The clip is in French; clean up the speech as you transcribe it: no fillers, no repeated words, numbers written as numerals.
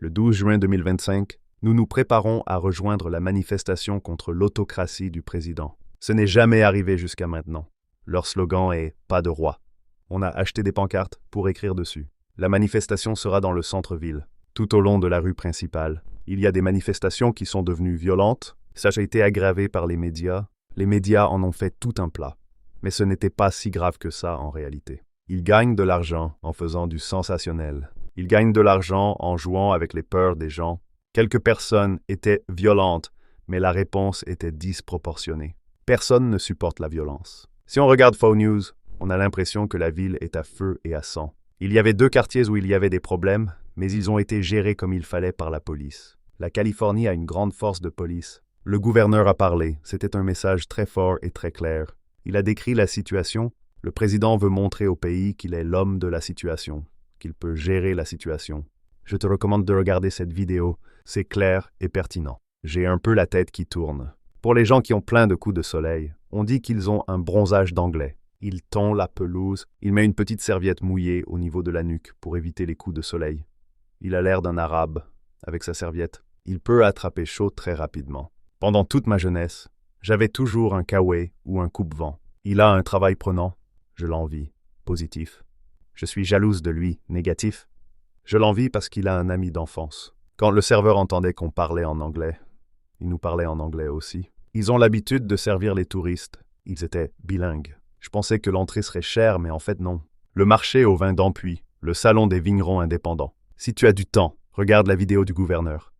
Le 12 juin 2025, nous nous préparons à rejoindre la manifestation contre l'autocratie du président. Ce n'est jamais arrivé jusqu'à maintenant. Leur slogan est « Pas de roi ». On a acheté des pancartes pour écrire dessus. La manifestation sera dans le centre-ville, tout au long de la rue principale. Il y a des manifestations qui sont devenues violentes. Ça a été aggravé par les médias. Les médias en ont fait tout un plat. Mais ce n'était pas si grave que ça en réalité. Ils gagnent de l'argent en faisant du sensationnel. Ils gagnent de l'argent en jouant avec les peurs des gens. Quelques personnes étaient violentes, mais la réponse était disproportionnée. Personne ne supporte la violence. Si on regarde Faux News, on a l'impression que la ville est à feu et à sang. Il y avait 2 quartiers où il y avait des problèmes, mais ils ont été gérés comme il fallait par la police. La Californie a une grande force de police. Le gouverneur a parlé. C'était un message très fort et très clair. Il a décrit la situation. Le président veut montrer au pays qu'il est l'homme de la situation, qu'il peut gérer la situation. Je te recommande de regarder cette vidéo. C'est clair et pertinent. J'ai un peu la tête qui tourne. Pour les gens qui ont plein de coups de soleil, on dit qu'ils ont un bronzage d'anglais. Il tond la pelouse, il met une petite serviette mouillée au niveau de la nuque pour éviter les coups de soleil. Il a l'air d'un arabe, avec sa serviette. Il peut attraper chaud très rapidement. Pendant toute ma jeunesse, j'avais toujours un kawaii ou un coupe-vent. Il a un travail prenant. Je l'envie. Positif. Je suis jalouse de lui. Négatif. Je l'envie parce qu'il a un ami d'enfance. Quand le serveur entendait qu'on parlait en anglais, il nous parlait en anglais aussi. Ils ont l'habitude de servir les touristes. Ils étaient bilingues. Je pensais que l'entrée serait chère, mais en fait non. Le marché au vin d'Ampuis, le salon des vignerons indépendants. Si tu as du temps, regarde la vidéo du gouverneur.